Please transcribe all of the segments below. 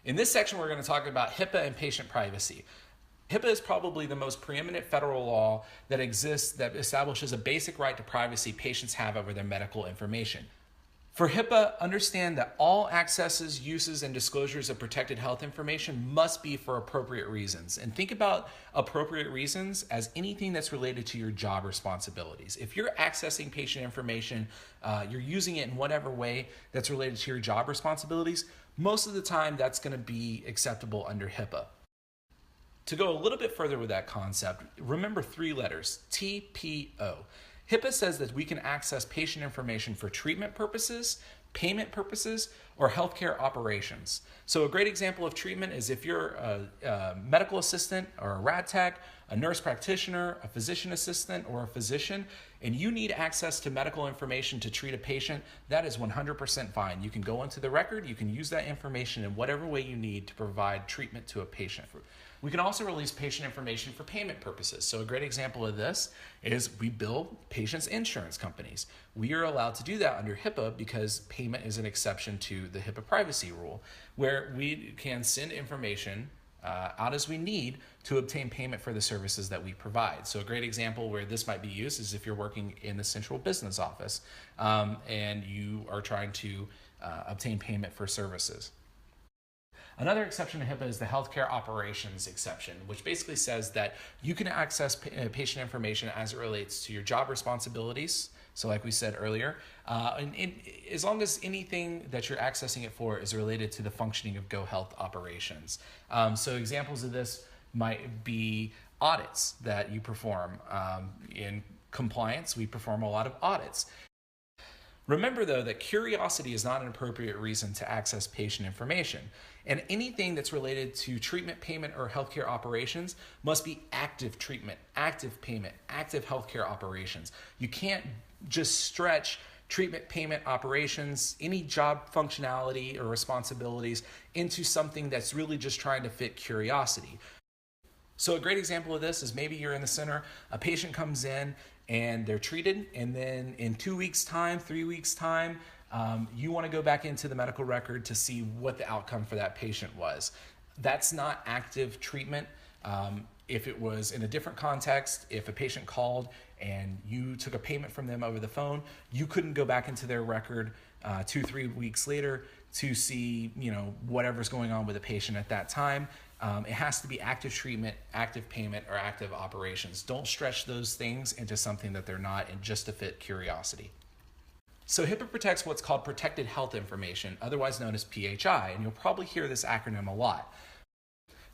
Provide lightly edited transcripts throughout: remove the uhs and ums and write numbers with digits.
In this section, we're going to talk about HIPAA and patient privacy. HIPAA is probably the most preeminent federal law that exists that establishes a basic right to privacy patients have over their medical information. For HIPAA, understand that all accesses, uses, and disclosures of protected health information must be for appropriate reasons. And think about appropriate reasons as anything that's related to your job responsibilities. If you're accessing patient information, you're using it in whatever way that's related to your job responsibilities, most of the time that's going to be acceptable under HIPAA. To go a little bit further with that concept, remember 3 letters, TPO. HIPAA says that we can access patient information for treatment purposes, payment purposes, or healthcare operations. So a great example of treatment is if you're a medical assistant or a rad tech, a nurse practitioner, a physician assistant, or a physician, and you need access to medical information to treat a patient, that is 100% fine. You can go into the record, you can use that information in whatever way you need to provide treatment to a patient. We can also release patient information for payment purposes. So a great example of this is we bill patients' insurance companies. We are allowed to do that under HIPAA because payment is an exception to the HIPAA privacy rule, where we can send information out as we need to obtain payment for the services that we provide. So a great example where this might be used is if you're working in the central business office and you are trying to obtain payment for services. Another exception to HIPAA is the healthcare operations exception, which basically says that you can access patient information as it relates to your job responsibilities. So like we said earlier, as long as anything that you're accessing it for is related to the functioning of GoHealth operations. So examples of this might be audits that you perform. In compliance, we perform a lot of audits. Remember, though, that curiosity is not an appropriate reason to access patient information, and anything that's related to treatment, payment, or healthcare operations must be active treatment, active payment, active healthcare operations. You can't just stretch treatment, payment, operations, any job functionality or responsibilities into something that's really just trying to fit curiosity. So a great example of this is maybe you're in the center, a patient comes in and they're treated, and then in 2 weeks' time, 3 weeks' time, you want to go back into the medical record to see what the outcome for that patient was. That's not active treatment. If it was in a different context, if a patient called and you took a payment from them over the phone, you couldn't go back into their record 2-3 weeks later to see, whatever's going on with the patient at that time. It has to be active treatment, active payment, or active operations. Don't stretch those things into something that they're not, and just to fit curiosity. So HIPAA protects what's called protected health information, otherwise known as PHI, and you'll probably hear this acronym a lot.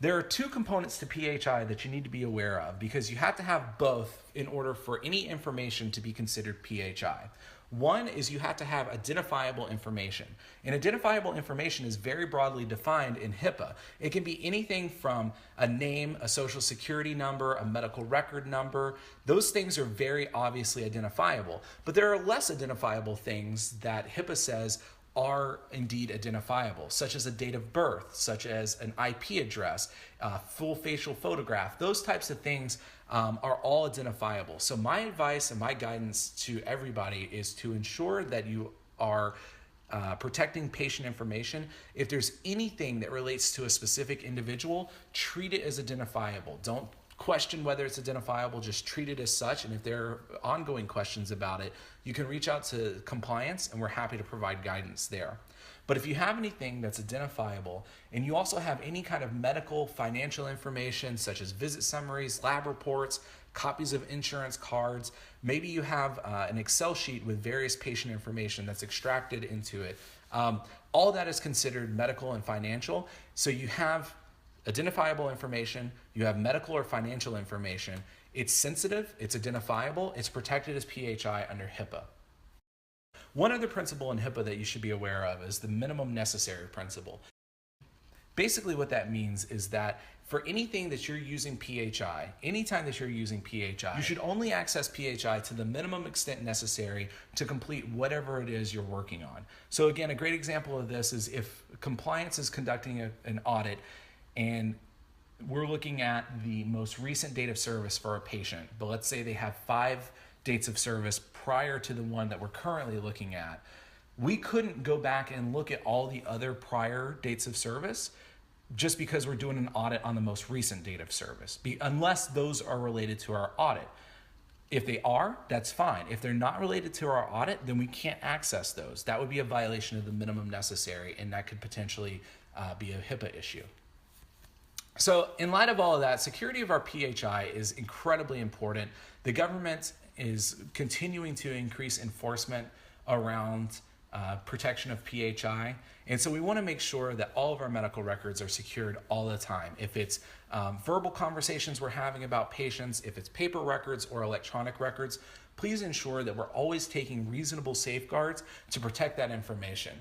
There are 2 components to PHI that you need to be aware of, because you have to have both in order for any information to be considered PHI. One is you have to have identifiable information. And identifiable information is very broadly defined in HIPAA. It can be anything from a name, a social security number, a medical record number. Those things are very obviously identifiable. But there are less identifiable things that HIPAA says are indeed identifiable, such as a date of birth, such as an IP address, full facial photograph. Those types of things are all identifiable. So my advice and my guidance to everybody is to ensure that you are protecting patient information. If there's anything that relates to a specific individual, treat it as identifiable. Don't question whether it's identifiable, just treat it as such. And if there are ongoing questions about it, you can reach out to compliance and we're happy to provide guidance there. But if you have anything that's identifiable, and you also have any kind of medical, financial information, such as visit summaries, lab reports, copies of insurance cards, maybe you have an Excel sheet with various patient information that's extracted into it, all that is considered medical and financial. So you have identifiable information, you have medical or financial information, it's sensitive, it's identifiable, it's protected as PHI under HIPAA. One other principle in HIPAA that you should be aware of is the minimum necessary principle. Basically what that means is that for anything that you're using PHI, anytime that you're using PHI, you should only access PHI to the minimum extent necessary to complete whatever it is you're working on. So again, a great example of this is if compliance is conducting an audit and we're looking at the most recent date of service for a patient, but let's say they have 5 dates of service prior to the one that we're currently looking at. We couldn't go back and look at all the other prior dates of service just because we're doing an audit on the most recent date of service, unless those are related to our audit. If they are, that's fine. If they're not related to our audit, then we can't access those. That would be a violation of the minimum necessary, and that could potentially be a HIPAA issue. So in light of all of that, security of our PHI is incredibly important. The government is continuing to increase enforcement around protection of PHI. And so we want to make sure that all of our medical records are secured all the time. If it's verbal conversations we're having about patients, if it's paper records or electronic records, please ensure that we're always taking reasonable safeguards to protect that information.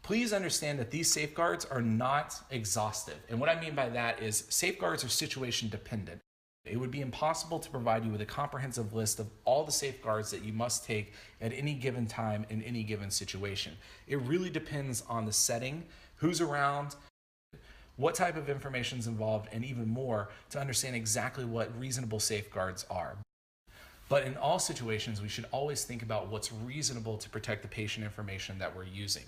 Please understand that these safeguards are not exhaustive. And what I mean by that is safeguards are situation dependent. It would be impossible to provide you with a comprehensive list of all the safeguards that you must take at any given time in any given situation. It really depends on the setting, who's around, what type of information is involved, and even more to understand exactly what reasonable safeguards are. But in all situations, we should always think about what's reasonable to protect the patient information that we're using.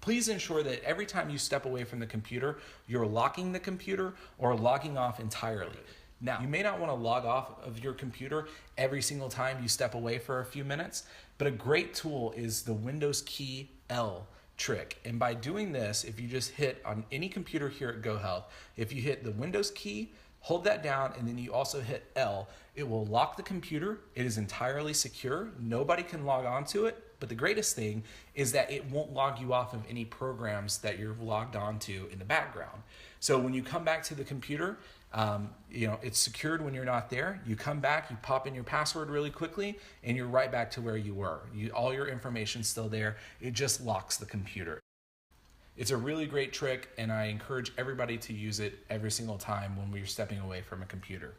Please ensure that every time you step away from the computer, you're locking the computer or logging off entirely. Now, you may not want to log off of your computer every single time you step away for a few minutes, but a great tool is the Windows key L trick. And by doing this, if you just hit on any computer here at GoHealth, if you hit the Windows key, hold that down, and then you also hit L, it will lock the computer. It is entirely secure. Nobody can log onto it. But the greatest thing is that it won't log you off of any programs that you're logged onto in the background. So when you come back to the computer, it's secured when you're not there. You come back, you pop in your password really quickly, and you're right back to where you were. All your information's still there. It just locks the computer. It's a really great trick, and I encourage everybody to use it every single time when we're stepping away from a computer.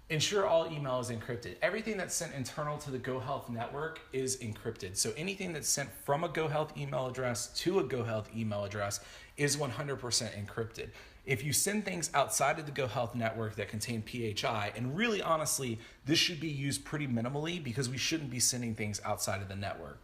Ensure all email is encrypted. Everything that's sent internal to the GoHealth network is encrypted. So anything that's sent from a GoHealth email address to a GoHealth email address is 100% encrypted. If you send things outside of the GoHealth network that contain PHI, and really honestly, this should be used pretty minimally because we shouldn't be sending things outside of the network.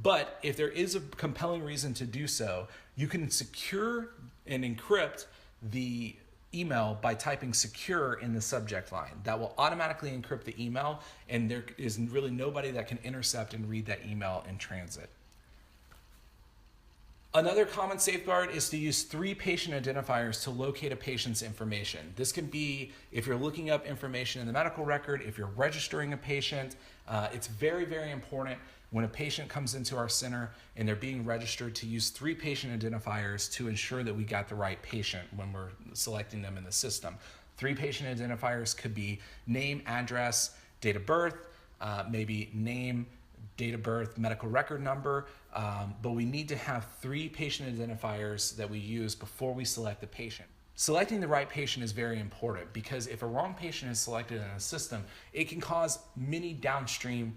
But if there is a compelling reason to do so, you can secure and encrypt the email by typing secure in the subject line. That will automatically encrypt the email, and there is really nobody that can intercept and read that email in transit. Another common safeguard is to use 3 patient identifiers to locate a patient's information. This can be if you're looking up information in the medical record, if you're registering a patient. It's very, very important when a patient comes into our center and they're being registered to use 3 patient identifiers to ensure that we got the right patient when we're selecting them in the system. 3 patient identifiers could be name, address, date of birth, maybe name, date of birth, medical record number, but we need to have 3 patient identifiers that we use before we select the patient. Selecting the right patient is very important because if a wrong patient is selected in a system, it can cause many downstream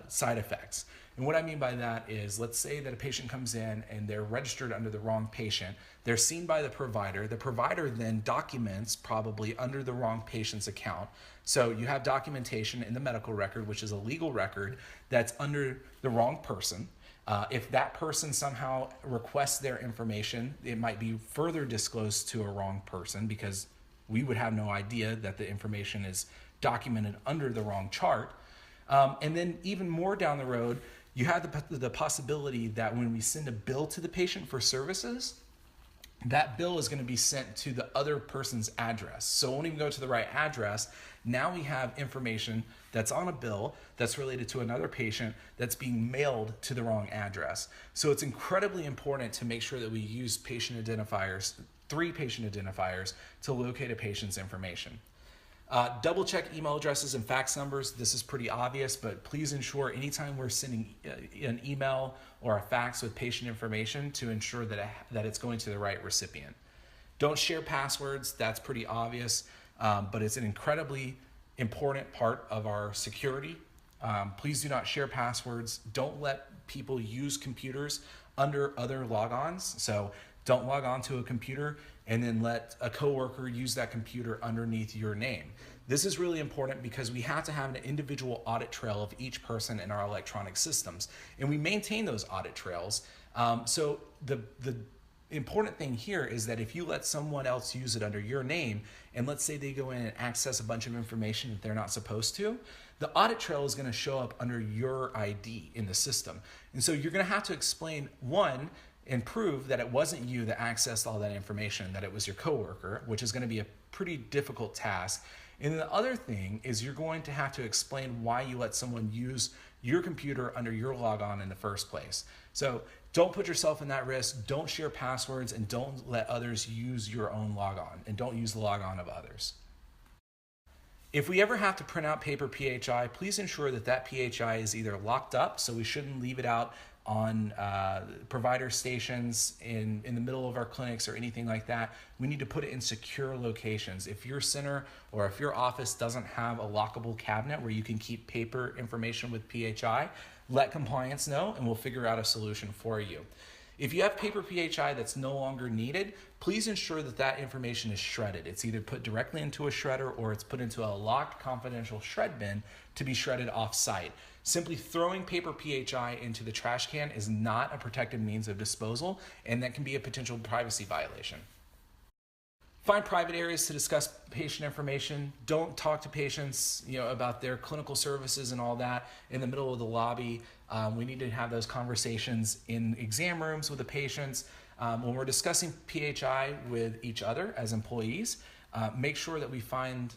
side effects. And what I mean by that is, let's say that a patient comes in and they're registered under the wrong patient. They're seen by the provider. The provider then documents probably under the wrong patient's account. So you have documentation in the medical record, which is a legal record, that's under the wrong person. If that person somehow requests their information, it might be further disclosed to a wrong person because we would have no idea that the information is documented under the wrong chart. And then even more down the road, you have the possibility that when we send a bill to the patient for services, that bill is going to be sent to the other person's address. So when we go to the right address, now we have information that's on a bill that's related to another patient that's being mailed to the wrong address. So it's incredibly important to make sure that we use patient identifiers, 3 patient identifiers, to locate a patient's information. Double check email addresses and fax numbers. This is pretty obvious, but please ensure anytime we're sending an email or a fax with patient information to ensure that it's going to the right recipient. Don't share passwords. That's pretty obvious, but it's an incredibly important part of our security. Please do not share passwords. Don't let people use computers under other logons. So don't log on to a computer and then let a coworker use that computer underneath your name. This is really important because we have to have an individual audit trail of each person in our electronic systems, and we maintain those audit trails. So the The important thing here is that if you let someone else use it under your name, and let's say they go in and access a bunch of information that they're not supposed to, the audit trail is going to show up under your ID in the system. And so you're going to have to explain, one, and prove that it wasn't you that accessed all that information, that it was your coworker, which is going to be a pretty difficult task. And the other thing is you're going to have to explain why you let someone use your computer under your logon in the first place. So don't put yourself in that risk. Don't share passwords, and don't let others use your own logon, and don't use the logon of others. If we ever have to print out paper PHI, please ensure that that PHI is either locked up, so we shouldn't leave it out on provider stations in the middle of our clinics or anything like that. We need to put it in secure locations. If your center or if your office doesn't have a lockable cabinet where you can keep paper information with PHI, let compliance know and we'll figure out a solution for you. If you have paper PHI that's no longer needed, please ensure that that information is shredded. It's either put directly into a shredder or it's put into a locked confidential shred bin to be shredded off-site. Simply throwing paper PHI into the trash can is not a protected means of disposal, and that can be a potential privacy violation. Find private areas to discuss patient information. Don't talk to patients, about their clinical services and all that in the middle of the lobby. We need to have those conversations in exam rooms with the patients. When we're discussing PHI with each other as employees, make sure that we find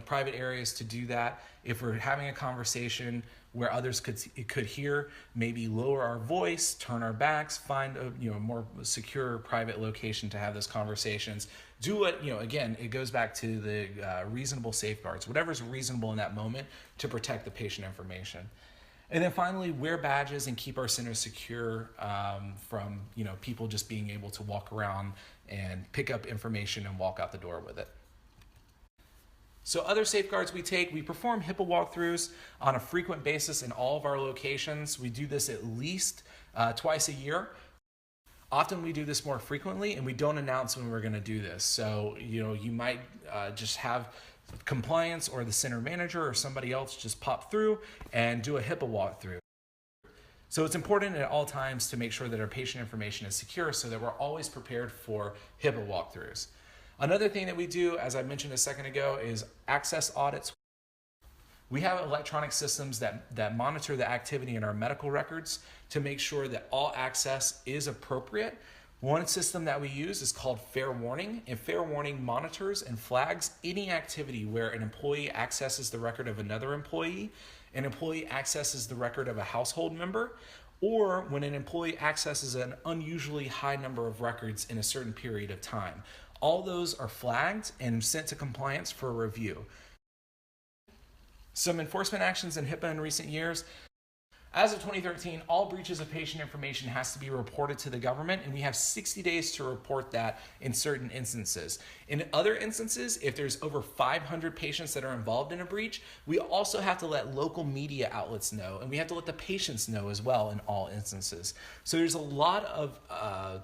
private areas to do that. If we're having a conversation where others could hear, maybe lower our voice, turn our backs, find a more secure private location to have those conversations. Do what, again, it goes back to the reasonable safeguards, whatever's reasonable in that moment to protect the patient information. And then finally, wear badges and keep our centers secure from people just being able to walk around and pick up information and walk out the door with it. So other safeguards we take, we perform HIPAA walkthroughs on a frequent basis in all of our locations. We do this at least twice a year. Often we do this more frequently, and we don't announce when we're going to do this. So you might just have compliance or the center manager or somebody else just pop through and do a HIPAA walkthrough. So it's important at all times to make sure that our patient information is secure so that we're always prepared for HIPAA walkthroughs. Another thing that we do, as I mentioned a second ago, is access audits. We have electronic systems that monitor the activity in our medical records to make sure that all access is appropriate. One system that we use is called Fair Warning, and Fair Warning monitors and flags any activity where an employee accesses the record of another employee, an employee accesses the record of a household member, or when an employee accesses an unusually high number of records in a certain period of time. All those are flagged and sent to compliance for review. Some enforcement actions in HIPAA in recent years. As of 2013, all breaches of patient information has to be reported to the government, and we have 60 days to report that in certain instances. In other instances, if there's over 500 patients that are involved in a breach, we also have to let local media outlets know, and we have to let the patients know as well in all instances. So there's a lot of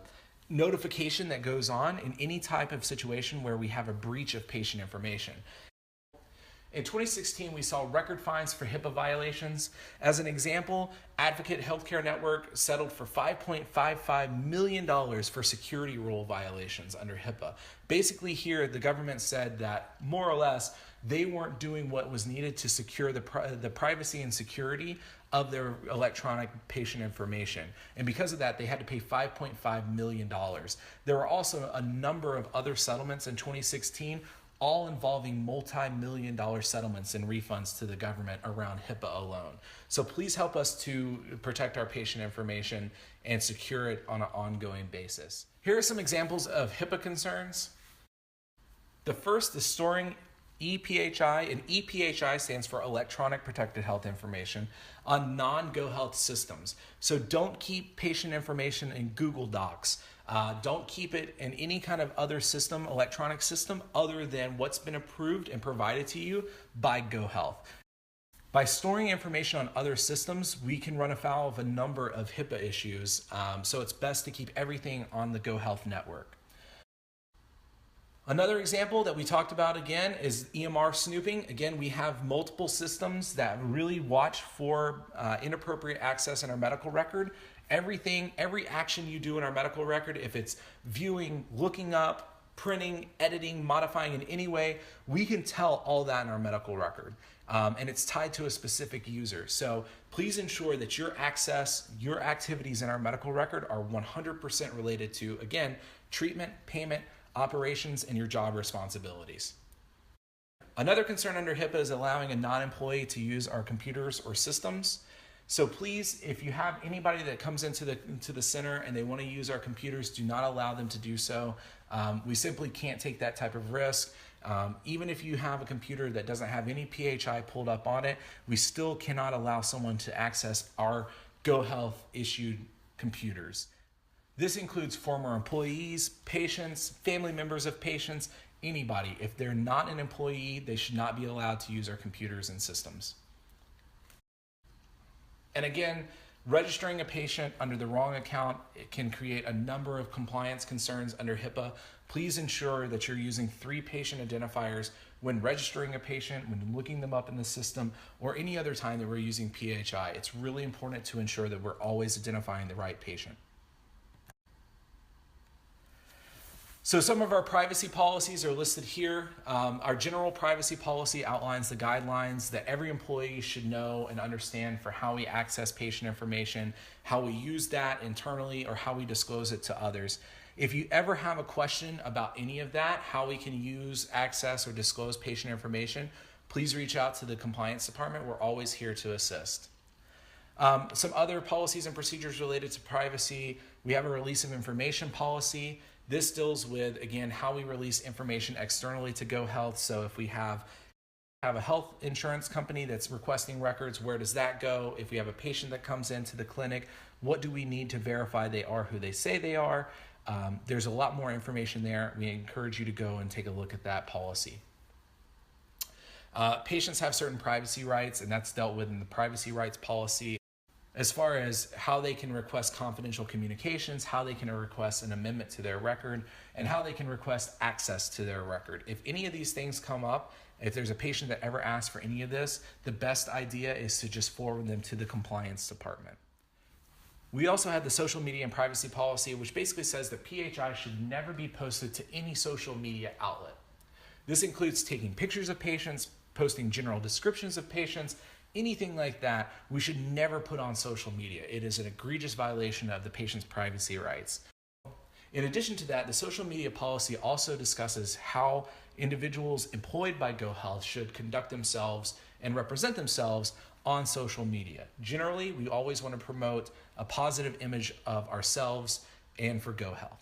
notification that goes on in any type of situation where we have a breach of patient information. In 2016, we saw record fines for HIPAA violations. As an example, Advocate Healthcare Network settled for $5.55 million for security rule violations under HIPAA. Basically here, the government said that more or less, they weren't doing what was needed to secure the privacy and security of their electronic patient information. And because of that, they had to pay $5.5 million. There were also a number of other settlements in 2016, all involving multi-million-dollar settlements and refunds to the government around HIPAA alone. So please help us to protect our patient information and secure it on an ongoing basis. Here are some examples of HIPAA concerns. The first is storing ePHI, and ePHI stands for Electronic Protected Health Information, on non-GoHealth systems. So don't keep patient information in Google Docs. Don't keep it in any kind of other system, electronic system, other than what's been approved and provided to you by GoHealth. By storing information on other systems, we can run afoul of a number of HIPAA issues, so it's best to keep everything on the GoHealth network. Another example that we talked about again is EMR snooping. Again, we have multiple systems that really watch for inappropriate access in our medical record. Every action you do in our medical record, if it's viewing, looking up, printing, editing, modifying in any way, we can tell all that in our medical record. And it's tied to a specific user. So please ensure that your access, your activities in our medical record are 100% related to, again, treatment, payment, operations, and your job responsibilities. Another concern under HIPAA is allowing a non-employee to use our computers or systems. So please, if you have anybody that comes into the center and they want to use our computers, do not allow them to do so. We simply can't take that type of risk. Even if you have a computer that doesn't have any PHI pulled up on it, we still cannot allow someone to access our GoHealth issued computers. This includes former employees, patients, family members of patients, anybody. If they're not an employee, they should not be allowed to use our computers and systems. And again, registering a patient under the wrong account, it can create a number of compliance concerns under HIPAA. Please ensure that you're using 3 patient identifiers when registering a patient, when looking them up in the system, or any other time that we're using PHI. It's really important to ensure that we're always identifying the right patient. So some of our privacy policies are listed here. Our general privacy policy outlines the guidelines that every employee should know and understand for how we access patient information, how we use that internally, or how we disclose it to others. If you ever have a question about any of that, how we can use, access, or disclose patient information, please reach out to the compliance department. We're always here to assist. Some other policies and procedures related to privacy. We have a release of information policy. This deals with, again, how we release information externally to GoHealth. So if we have a health insurance company that's requesting records, where does that go? If we have a patient that comes into the clinic, what do we need to verify they are who they say they are? There's a lot more information there. We encourage you to go and take a look at that policy. Patients have certain privacy rights, and that's dealt with in the privacy rights policy. As far as how they can request confidential communications, how they can request an amendment to their record, and how they can request access to their record. If any of these things come up, if there's a patient that ever asks for any of this, the best idea is to just forward them to the compliance department. We also have the social media and privacy policy, which basically says that PHI should never be posted to any social media outlet. This includes taking pictures of patients, posting general descriptions of patients, anything like that, we should never put on social media. It is an egregious violation of the patient's privacy rights. In addition to that, the social media policy also discusses how individuals employed by GoHealth should conduct themselves and represent themselves on social media. Generally, we always want to promote a positive image of ourselves and for GoHealth.